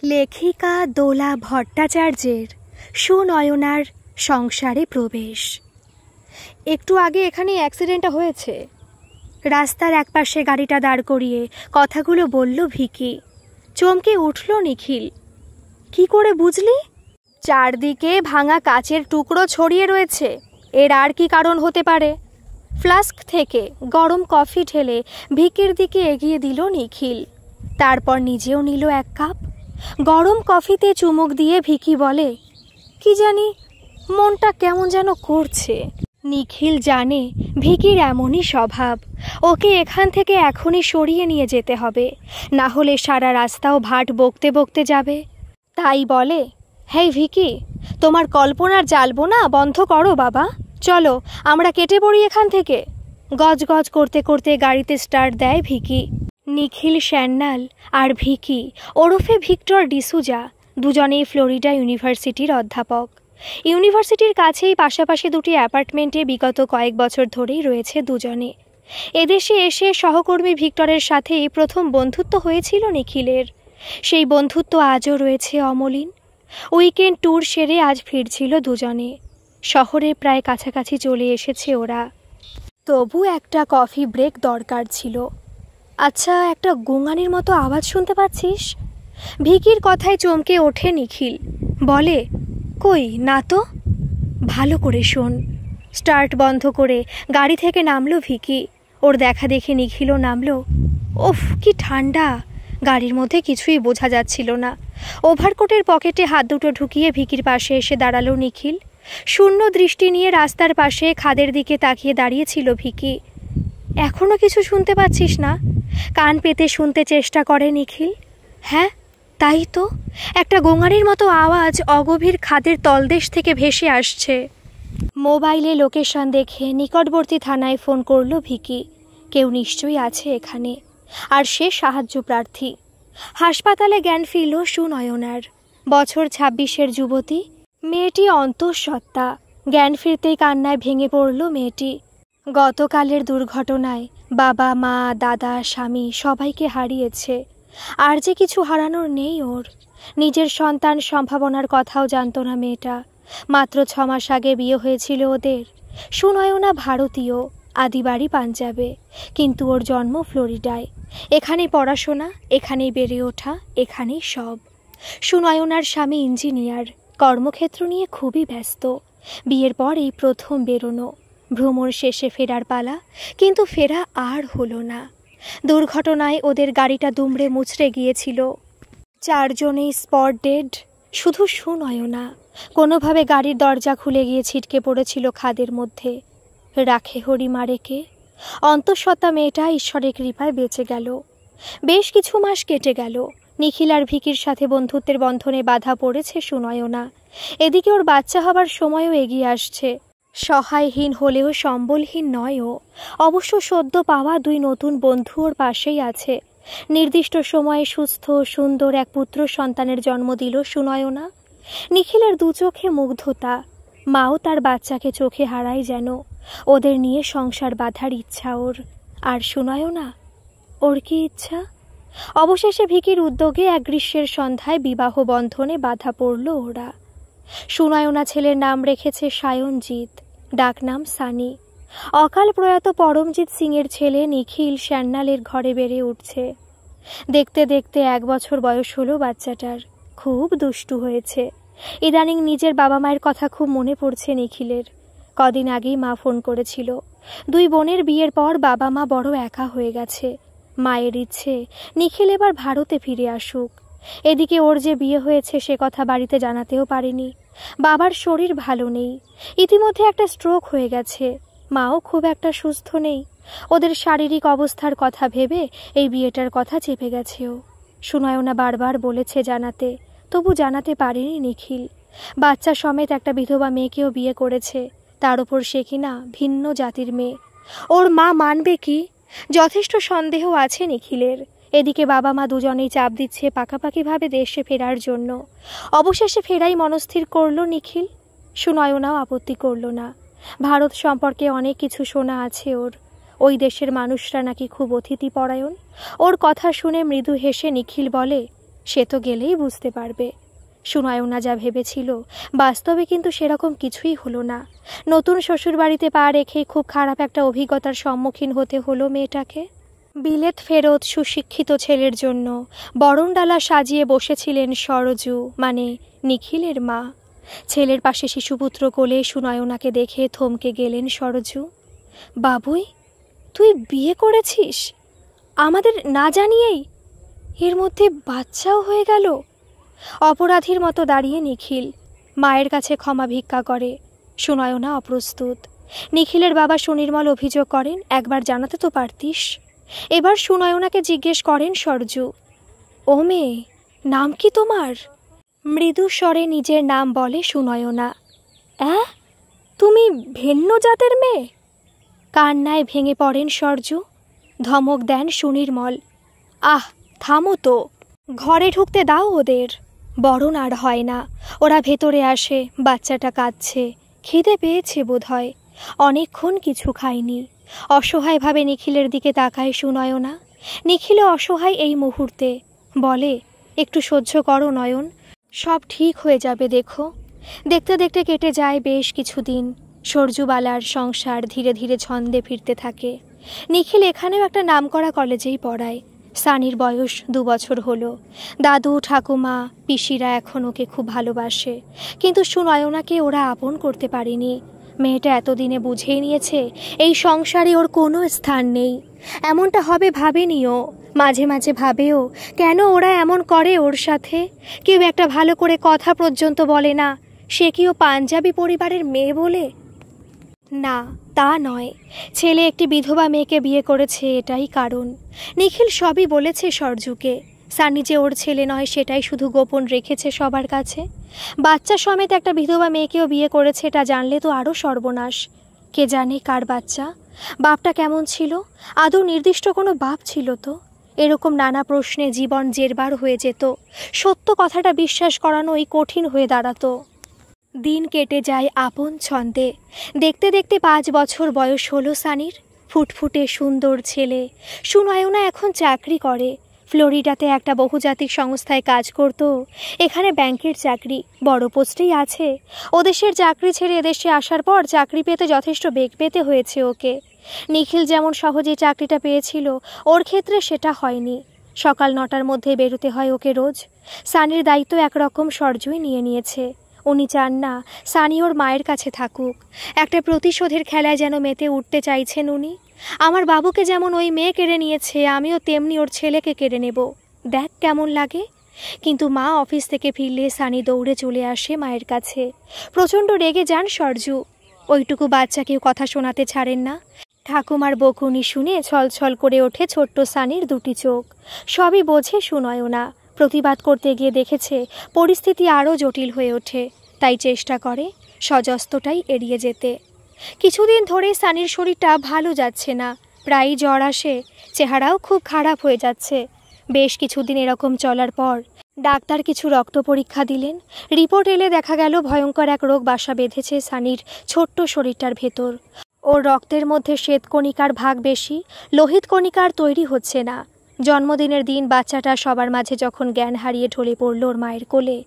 লেখিকা দোলা ভট্টাচার্যের সুনয়নার সংসারে প্রবেশ। একটু আগে এখানে অ্যাক্সিডেন্টটা হয়েছে। রাস্তার একপাশে গাড়িটা দাঁড় করিয়ে কথাগুলো বলল ভিকি। চমকে উঠল নিখিল। কি করে বুঝলি? চারদিকে ভাঙা কাচের টুকরো ছড়িয়ে রয়েছে। এর আর কি কারণ হতে পারে? ফ্লাস্ক থেকে গরম কফি ঢেলে ভিকির দিকে এগিয়ে দিল নিখিল। তারপর নিজেও নিল এক কাপ। গরম কফিতে চুমুক দিয়ে ভিকি বলে, কি জানি মনটা কেমন যেন করছে। নিখিল জানে ভিকির এমনই স্বভাব। ওকে এখান থেকে এখনই সরিয়ে নিয়ে যেতে হবে, না হলে সারা রাস্তাও ভাট বকতে বকতে যাবে। তাই বলে, হেই ভিকি, তোমার কল্পনার জ্বালবোনা বন্ধ করো বাবা, চলো আমরা কেটে পড়ি এখান থেকে। গজ গজ করতে করতে গাড়িতে স্টার্ট দেয় ভিকি। নিখিল স্যান্যাল আর ভিকি ওরফে ভিক্টর ডিসুজা দুজনেই ফ্লোরিডা ইউনিভার্সিটির অধ্যাপক। ইউনিভার্সিটির কাছেই পাশাপাশি দুটি অ্যাপার্টমেন্টে বিগত কয়েক বছর ধরেই রয়েছে দুজনে। এদেশে এসে সহকর্মী ভিক্টরের সাথেই প্রথম বন্ধুত্ব হয়েছিল নিখিলের। সেই বন্ধুত্ব আজও রয়েছে অমলিন। উইকেন্ড ট্যুর সেরে আজ ফিরছিল দুজনে। শহরে প্রায় কাছাকাছি চলে এসেছে ওরা। তবু একটা কফি ব্রেক দরকার ছিল। আচ্ছা, একটা গোঙানির মতো আওয়াজ শুনতে পাচ্ছিস? ভিকির কথায় চমকে ওঠে নিখিল। বলে, কই না তো। ভালো করে শোন। স্টার্ট বন্ধ করে গাড়ি থেকে নামলো ভিকি। ওর দেখা দেখে নিখিলও নামলো। ওফ, কি ঠান্ডা! গাড়ির মধ্যে কিছুই বোঝা যাচ্ছিল না। ওভারকোটের পকেটে হাত দুটো ঢুকিয়ে ভিকির পাশে এসে দাঁড়ালো নিখিল। শূন্য দৃষ্টি নিয়ে রাস্তার পাশে খাদের দিকে তাকিয়ে দাঁড়িয়েছিল ভিকি। এখনো কিছু শুনতে পাচ্ছিস না? কান পেতে শুনতে চেষ্টা করে নিখিল। হ্যাঁ, তাই তো, একটা গোঙানির মতো আওয়াজ অগভীর খাদের তলদেশ থেকে ভেসে আসছে। মোবাইলে লোকেশন দেখে নিকটবর্তী থানায় ফোন করল ভিকি। কেউ নিশ্চয়ই আছে এখানে, আর সে সাহায্য প্রার্থী। হাসপাতালে জ্ঞান ফিরল সুনয়নার। বছর 26-এর যুবতী। মেয়েটি অন্তঃসত্ত্বা। জ্ঞান ফিরতেই কান্নায় ভেঙে পড়ল মেয়েটি। গতকালের দুর্ঘটনায় বাবা, মা, দাদা, স্বামী সবাইকে হারিয়েছে। আর যে কিছু হারানোর নেই ওর। নিজের সন্তান সম্ভাবনার কথাও জানতো না মেয়েটা। মাত্র 6 মাস আগে বিয়ে হয়েছিল ওদের। সুনয়না ভারতীয়, আদিবাড়ি পাঞ্জাবে, কিন্তু ওর জন্ম ফ্লোরিডায়। এখানেই পড়াশোনা, এখানেই বেড়ে ওঠা, এখানেই সব। সুনয়নার স্বামী ইঞ্জিনিয়ার, কর্মক্ষেত্র নিয়ে খুবই ব্যস্ত। বিয়ের পর এই প্রথম বেরোনো। ভ্রমণ শেষে ফেরার পালা, কিন্তু ফেরা আর হলো না। দুর্ঘটনায় ওদের গাড়িটা দুমড়ে মুচড়ে গিয়েছিল। 4 জনেই স্পট ডেড, শুধু সুনয়না। কোনোভাবে গাড়ির দরজা খুলে গিয়ে ছিটকে পড়েছিল খাদের মধ্যে। রাখে হরি মারেকে। অন্তঃসত্ত্বা মেয়েটা ঈশ্বরের কৃপায় বেঁচে গেল। বেশ কিছু মাস কেটে গেল। নিখিল আর ভিকির সাথে বন্ধুত্বের বন্ধনে বাধা পড়েছে সুনয়না। এদিকে ওর বাচ্চা হবার সময়ও এগিয়ে আসছে। সহায়হীন হলেও সম্বলহীন নয় ও। অবশ্য সদ্য পাওয়া 2 নতুন বন্ধু ওর পাশেই আছে। নির্দিষ্ট সময়ে সুস্থ সুন্দর এক পুত্র সন্তানের জন্ম দিল সুনয়না। নিখিলের 2 চোখে মুগ্ধতা। মাও তার বাচ্চাকে চোখে হারায় যেন। ওদের নিয়ে সংসার বাঁধার ইচ্ছা ওর। আর সুনয়না, ওর কি ইচ্ছা? অবশেষে ভিকির উদ্যোগে এক গ্রীষ্মের সন্ধ্যায় বিবাহ বন্ধনে বাধা পড়ল ওরা। সুনয়না ছেলের নাম রেখেছে সায়নজিৎ, ডাকনাম সানি। অকাল প্রয়াত পরমজিৎ সিংয়ের ছেলে নিখিল স্যান্যালের ঘরে বেড়ে উঠছে। দেখতে দেখতে 1 বছর বয়স হলো বাচ্চাটার। খুব দুষ্টু হয়েছে। ইদানিং নিজের বাবা মায়ের কথা খুব মনে পড়ছে নিখিলের। কদিন আগেই মা ফোন করেছিল। 2 বোনের বিয়ের পর বাবা মা বড় একা হয়ে গেছে। মায়ের ইচ্ছে নিখিল এবার ভারতে ফিরে আসুক। এদিকে ওর যে বিয়ে হয়েছে সে কথা বাড়িতে জানাতেও পারেনি। বাবার শরীর ভালো নেই, ইতিমধ্যে একটা স্ট্রোক হয়ে গেছে। মাও খুব একটা সুস্থ নেই। ওদের শারীরিক অবস্থার কথা ভেবে এই বিয়েটার কথা চেপে গেছেও। সুনয়না বারবার বলেছে জানাতে, তবু জানাতে পারেনি নিখিল। বাচ্চা সমেত একটা বিধবা মেয়েকেও বিয়ে করেছে, তার ওপর সে কিনা ভিন্ন জাতির মেয়ে। ওর মা মানবে কি? যথেষ্ট সন্দেহ আছে নিখিলের। এদিকে বাবা মা দুজনেই চাপ দিচ্ছে পাকাপাকিভাবে দেশে ফেরার জন্য। অবশেষে ফেরাই মনস্থির করল নিখিল। সুনয়নাও আপত্তি করল না। ভারত সম্পর্কে অনেক কিছু শোনা আছে ওর। ওই দেশের মানুষরা নাকি খুব অতিথিপরায়ণ। ওর কথা শুনে মৃদু হেসে নিখিল বলে, সে তো গেলেই বুঝতে পারবে। সুনয়না যা ভেবেছিল বাস্তবে কিন্তু সেরকম কিছুই হলো না। নতুন শ্বশুরবাড়িতে পা রেখেই খুব খারাপ একটা অভিজ্ঞতার সম্মুখীন হতে হলো মেয়েটাকে। বিলেত ফেরত সুশিক্ষিত ছেলের জন্য বরণডালা সাজিয়ে বসেছিলেন সরজু মানে নিখিলের মা। ছেলের পাশে শিশুপুত্র কোলে সুনয়নাকে দেখে থমকে গেলেন সরজু। বাবুই, তুই বিয়ে করেছিস আমাদের না জানিয়েই? এর মধ্যে বাচ্চাও হয়ে গেল। অপরাধীর মতো দাঁড়িয়ে নিখিল মায়ের কাছে ক্ষমা ভিক্ষা করে। সুনয়না অপ্রস্তুত। নিখিলের বাবা সুনির্মল অভিযোগ করেন, একবার জানাতে তো পারতিস। এবার সুনয়নাকে জিজ্ঞেস করেন সরজু, ও মেয়ে, নাম কি তোমার? মৃদু স্বরে নিজের নাম বলে সুনয়না। তুমি ভিন্ন জাতের মেয়ে? কান্নায় ভেঙে পড়েন সরজু। ধমক দেন সুনির্মল, আহ থামো তো, ঘরে ঢুকতে দাও ওদের। বরণ আর হয় না, ওরা ভেতরে আসে। বাচ্চাটা কাঁদছে, খিদে পেয়েছে বোধ হয়, অনেকক্ষণ কিছু খায়নি। অসহায়ভাবে নিখিলের দিকে তাকায় সুনয়না। নিখিলও অসহায় এই মুহূর্তে। বলে, একটু সহ্য করো নয়ন, সব ঠিক হয়ে যাবে দেখো। দেখতে দেখতে কেটে যায় বেশ কিছুদিন। সরজুবালার সংসার ধীরে ধীরে ছন্দে ফিরতে থাকে। নিখিল এখানেও একটা নামকরা কলেজেই পড়ায়। সানির বয়স 2 বছর হলো। দাদু ঠাকুমা পিসিরা এখন ওকে খুব ভালোবাসে, কিন্তু সুনয়নাকে ওরা আপন করতে পারেনি। মেয়েটা এতদিনে বুঝেই নিয়েছে এই সংসারে ওর কোনো স্থান নেই। এমনটা হবে ভাবেনিও। মাঝে মাঝে ভাবেও, কেন ওরা এমন করে ওর সাথে। কেউ একটা ভালো করে কথা পর্যন্ত বলে না। সে কি ও পাঞ্জাবি পরিবারের মেয়ে বলে? না, তা নয়। ছেলে একটি বিধবা মেয়েকে বিয়ে করেছে, এটাই কারণ। নিখিল সবই বলেছে সরজুকে। সানি যে ওর ছেলে নয় সেটাই শুধু গোপন রেখেছে সবার কাছে। বাচ্চা সমেত একটা বিধবা মেয়েকেও বিয়ে করেছে, এটা জানলে তো আরও সর্বনাশ। কে জানে কার বাচ্চা, বাপটা কেমন ছিল, আদৌ নির্দিষ্ট কোনো বাপ ছিল তো? এরকম নানা প্রশ্নে জীবন জেরবার হয়ে যেত। সত্য কথাটা বিশ্বাস করানোই কঠিন হয়ে দাঁড়াতো। দিন কেটে যায় আপন ছন্দে। দেখতে দেখতে 5 বছর বয়স হলো সানির। ফুটফুটে সুন্দর ছেলে। সুনয়না এখন চাকরি করে। ফ্লোরিডাতে একটা বহুজাতিক সংস্থায় কাজ করত। এখানে ব্যাংকের চাকরি, বড় পোস্টেই আছে। ওদেশের চাকরি ছেড়ে এদেশে আসার পর চাকরি পেতে যথেষ্ট বেগ পেতে হয়েছে ওকে। নিখিল যেমন সহজেই চাকরিটা পেয়েছিল, ওর ক্ষেত্রে সেটা হয়নি। সকাল 9টার মধ্যে বেরোতে হয় ওকে রোজ। সানির দায়িত্ব একরকম সরজুই নিয়ে নিয়েছে। উনি চান না সানি ওর মায়ের কাছে থাকুক। একটা প্রতিশোধের খেলায় যেন মেতে উঠতে চাইছেন উনি। আমার বাবুকে যেমন ওই মেয়ে কেড়ে নিয়েছে, আমিও তেমনি ওর ছেলেকে কেড়ে নেব, দেখ কেমন লাগে। কিন্তু মা অফিস থেকে ফিরলে সানি দৌড়ে চলে আসে মায়ের কাছে। প্রচণ্ড রেগে যান সরজু। ওইটুকু বাচ্চাকেও কথা শোনাতে ছাড়েন না। ঠাকুমার বকুনি শুনে ছলছল করে ওঠে ছোট্ট সানির 2টি চোখ। সবই বোঝে সুনয়না। প্রতিবাদ করতে গিয়ে দেখেছে পরিস্থিতি আরও জটিল হয়ে ওঠে, তাই চেষ্টা করে সযস্তটাই এড়িয়ে যেতে। কিছুদিন ধরে সানির শরীরটা ভালো যাচ্ছে না, প্রায়ই জ্বর আসে, চেহারাও খুব খারাপ হয়ে যাচ্ছে। বেশ কিছুদিন এরকম চলার পর ডাক্তার কিছু রক্ত পরীক্ষা দিলেন। রিপোর্ট এলে দেখা গেল ভয়ঙ্কর এক রোগ বাসা বেঁধেছে সানির ছোট্ট শরীরটার ভেতর। ওর রক্তের মধ্যে শ্বেতকণিকার ভাগ বেশি, লোহিত কণিকার তৈরি হচ্ছে না। জন্মদিনের দিন বাচ্চাটা সবার মাঝে যখন জ্ঞান হারিয়ে ঢলে পড়ল ওর মায়ের কোলে,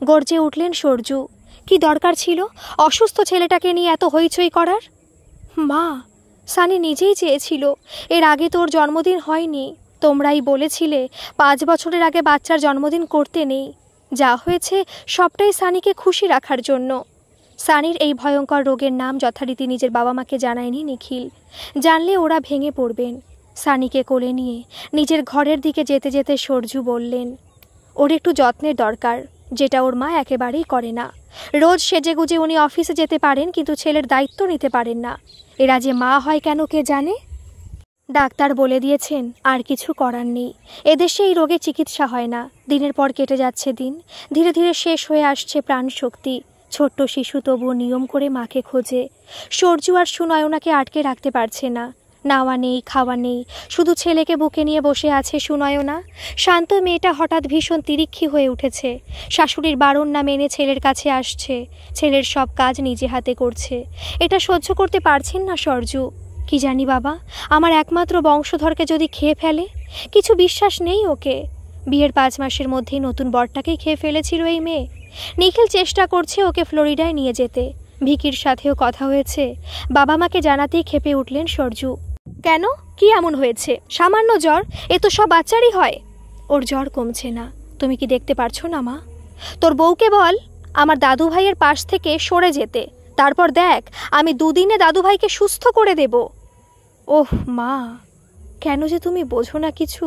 গর্জে উঠলেন সরজু। কি দরকার ছিল অসুস্থ ছেলেটাকে নিয়ে এত হইচই করার? মা, সানি নিজেই চেয়েছিল। এর আগে তোর জন্মদিন হয়নি, তোমরাই বলেছিলে 5 বছরের আগে বাচ্চার জন্মদিন করতে নেই। যা হয়েছে সবটাই সানিকে খুশি রাখার জন্য। সানির এই ভয়ঙ্কর রোগের নাম যথারীতি নিজের বাবা মাকে জানায়নি নিখিল। জানলে ওরা ভেঙে পড়বেন। সানিকে কোলে নিয়ে নিজের ঘরের দিকে যেতে যেতে সরজু বললেন, ওর একটু যত্নের দরকার, যেটা ওর মা একেবারেই করে না। রোজ সেজেগুজে উনি অফিসে যেতে পারেন, কিন্তু ছেলের দায়িত্ব নিতে পারেন না। এরা যে মা হয় কেন কে জানে। ডাক্তার বলে দিয়েছেন আর কিছু করার নেই। এদেশে এই রোগের চিকিৎসা হয় না। দিনের পর কেটে যাচ্ছে দিন, ধীরে ধীরে শেষ হয়ে আসছে প্রাণ শক্তি। ছোট্ট শিশু তবুও নিয়ম করে মাকে খোঁজে। সরজু আর সুনয়নাকে আটকে রাখতে পারছে না। নাওয়া নেই, খাওয়া নেই, শুধু ছেলেকে বুকে নিয়ে বসে আছে সুনয়না। শান্ত মেয়েটা হঠাৎ ভীষণ তিরিক্ষি হয়ে উঠেছে। শাশুড়ির বারণ না মেনে ছেলের কাছে আসছে। ছেলের সব কাজ নিজে হাতে করছে। এটা সহ্য করতে পারছেন না সরজু। কি জানি বাবা, আমার একমাত্র বংশধরকে যদি খেয়ে ফেলে। কিছু বিশ্বাস নেই ওকে। বিয়ের 5 মাসের মধ্যেই নতুন বরটাকেই খেয়ে ফেলেছিল এই মেয়ে। নিখিল চেষ্টা করছে ওকে ফ্লোরিডায় নিয়ে যেতে। ভিকির সাথেও কথা হয়েছে। বাবা মাকে জানাতেই ক্ষেপে উঠলেন সরজু। কেন, কি এমন হয়েছে? সামান্য জ্বর, এ তো সব বাচ্চারই হয়। ওর জ্বর কমছে না, তুমি কি দেখতে পারছো না মা? তোর বউকে বল আমার দাদু ভাইয়ের পাশ থেকে সরে যেতে, তারপর দেখ আমি 2 দিনে দাদু ভাইকে সুস্থ করে দেব। ওহ মা, কেন যে তুমি বোঝো না কিছু।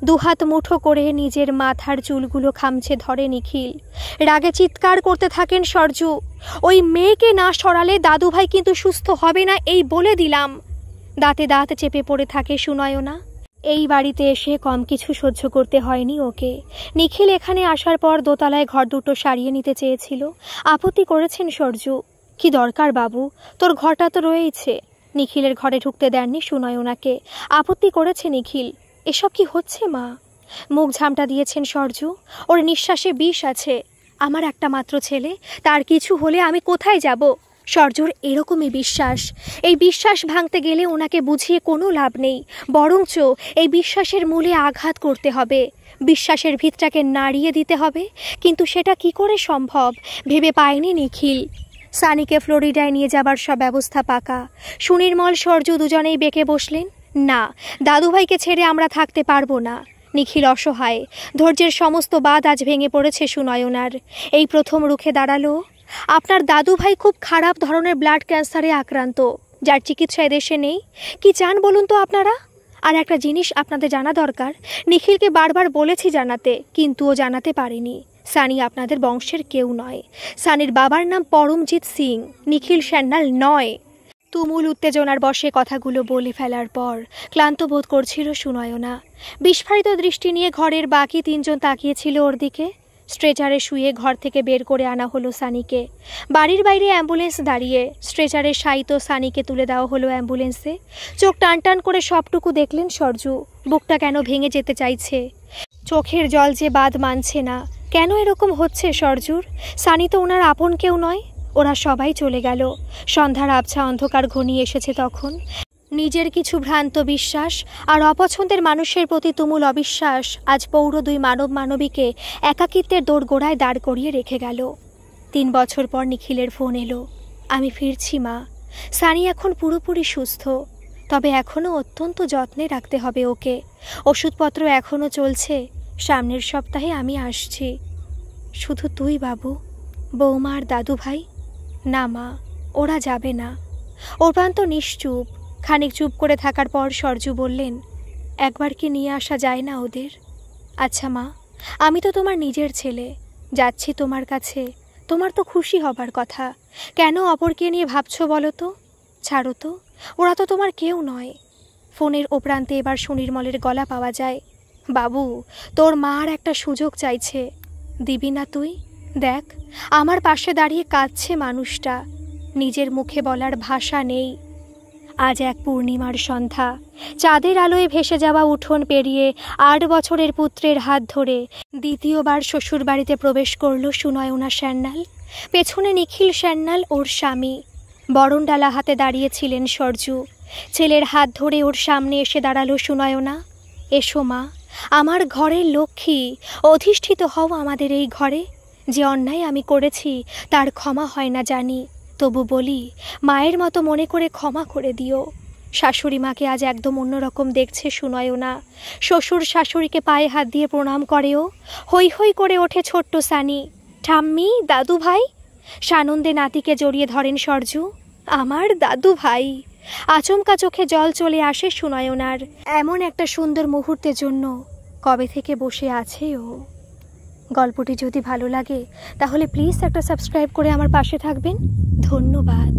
2 হাত মুঠো করে নিজের মাথার চুলগুলো খামছে ধরে নিখিল। রাগে চিৎকার করতে থাকেন সরজু। ওই মেয়েকে না সরালে দাদু ভাই কিন্তু সুস্থ হবে না, এই বলে দিলাম। দাঁতে দাঁত চেপে পড়ে থাকে সুনয়না। এই বাড়িতে এসে কম কিছু সহ্য করতে হয়নি ওকে। নিখিল এখানে আসার পর দোতলায় ঘর দুটো সারিয়ে নিতে চেয়েছিল। আপত্তি করেছেন সরজু। কি দরকার বাবু, তোর ঘরটা তো রয়েছে। নিখিলের ঘরে ঢুকতে দেননি সুনয়নাকে। আপত্তি করেছে নিখিল। এসব কি হচ্ছে মা? মুখ ঝামটা দিয়েছেন সরজু। ওর নিঃশ্বাসে বিষ আছে। আমার একটা মাত্র ছেলে, তার কিছু হলে আমি কোথায় যাব? সরজুর এরকমই বিশ্বাস। এই বিশ্বাস ভাঙতে গেলে ওনাকে বুঝিয়ে কোনো লাভ নেই, বরঞ্চ এই বিশ্বাসের মূলে আঘাত করতে হবে। বিশ্বাসের ভিতটাকে নাড়িয়ে দিতে হবে। কিন্তু সেটা কি করে সম্ভব ভেবে পায়নি নিখিল। সানিকে ফ্লোরিডায় নিয়ে যাবার সব ব্যবস্থা পাকা। সুনির্মল সরজু দুজনেই বেঁকে বসলেন। না, দাদুভাইকে ছেড়ে আমরা থাকতে পারবো না। নিখিল অসহায়। ধৈর্যের সমস্ত বাঁধ আজ ভেঙে পড়েছে সুনয়নার। এই প্রথম রুখে দাঁড়ালো। আপনার দাদুভাই খুব খারাপ ধরনের ব্লাড ক্যান্সারে আক্রান্ত, যার চিকিৎসা এদেশে নেই। কি চান বলুন তো আপনারা? আর একটা জিনিস আপনাদের জানা দরকার। নিখিলকে বারবার বলেছি জানাতে, কিন্তু ও জানাতে পারেনি। সানি আপনাদের বংশের কেউ নয়। সানির বাবার নাম পরমজিৎ সিং, নিখিল সান্যাল নয়। তুমুল উত্তেজনার বশে কথাগুলো বলে ফেলার পর ক্লান্ত বোধ করছিল সুনয়না। বিস্ফারিত দৃষ্টি নিয়ে ঘরের বাকি 3 জন তাকিয়েছিল ওর দিকে। স্ট্রেচারে শুয়ে ঘর থেকে বের করে আনা হলো সানিকে। বাড়ির বাইরে অ্যাম্বুলেন্স দাঁড়িয়ে। স্ট্রেচারে শায়িত সানিকে তুলে দেওয়া হলো অ্যাম্বুলেন্সে। চোখ টান টান করে সবটুকু দেখলেন সরজু। বুকটা কেন ভেঙে যেতে চাইছে। চোখের জল যে বাদ মানছে না। কেন এরকম হচ্ছে সরজুর? সানি তো ওনার আপন কেউ নয়। ওরা সবাই চলে গেল। সন্ধ্যার আবছা অন্ধকার ঘনিয়ে এসেছে তখন। নিজের কিছু ভ্রান্ত বিশ্বাস আর অপছন্দের মানুষের প্রতি তুমুল অবিশ্বাস আজ পৌর 2 মানব মানবীকে একাকিত্বের দোরগোড়ায় দাঁড় করিয়ে রেখে গেল। 3 বছর পর নিখিলের ফোন এলো। আমি ফিরছি মা। সানি এখন পুরোপুরি সুস্থ, তবে এখনও অত্যন্ত যত্নে রাখতে হবে ওকে। ওষুধপত্র এখনও চলছে। সামনের সপ্তাহে আমি আসছি। শুধু তুই বাবু, বৌমা আর দাদু ভাই। না মা, ওরা যাবে না। অর্পান্ত নিশ্চুপ। খানিক চুপ করে থাকার পর সরজু বললেন, একবার কি নিয়ে আসা যায় না ওদের? আচ্ছা মা, আমি তো তোমার নিজের ছেলে, যাচ্ছি তোমার কাছে। তোমার তো খুশি হবার কথা। কেন অপরকে নিয়ে ভাবছো বলো তো? ছাড়ো তো, ওরা তো তোমার কেউ নয়। ফোনের ওপ্রান্তে এবার সুনির্মলের গলা পাওয়া যায়। বাবু, তোর মা আর একটা সুযোগ চাইছে, দিবি না তুই? দেখ, আমার পাশে দাঁড়িয়ে কাঁদছে মানুষটা। নিজের মুখে বলার ভাষা নেই। আজ এক পূর্ণিমার সন্ধ্যা। চাঁদের আলোয় ভেসে যাওয়া উঠোন পেরিয়ে 8 বছরের পুত্রের হাত ধরে দ্বিতীয়বার শ্বশুরবাড়িতে প্রবেশ করল সুনয়না সান্যাল। পেছনে নিখিল সান্যাল ওর স্বামী। বরণডালা হাতে দাঁড়িয়েছিলেন সরজু। ছেলের হাত ধরে ওর সামনে এসে দাঁড়ালো সুনয়না। এসো মা, আমার ঘরের লক্ষ্মী, অধিষ্ঠিত হও আমাদের এই ঘরে। যে অন্যায় আমি করেছি তার ক্ষমা হয় না জানি, তবু বলি মায়ের মতো মনে করে ক্ষমা করে দিও। শাশুড়ি মাকে আজ একদম অন্যরকম দেখছে সুনয়না। শ্বশুর শাশুড়িকে পায়ে হাত দিয়ে প্রণাম করেও। হৈ হৈ করে ওঠে ছোট্ট সানি। ঠাম্মি, দাদু ভাই। সানন্দে নাতিকে জড়িয়ে ধরেন সরজু। আমার দাদু ভাই। আচমকা চোখে জল চলে আসে সুনয়নার। এমন একটা সুন্দর মুহূর্তের জন্য কবে থেকে বসে আছে ও। গল্পটি যদি ভালো লাগে তাহলে প্লিজ একটা সাবস্ক্রাইব করে আমার পাশে থাকবেন। ধন্যবাদ।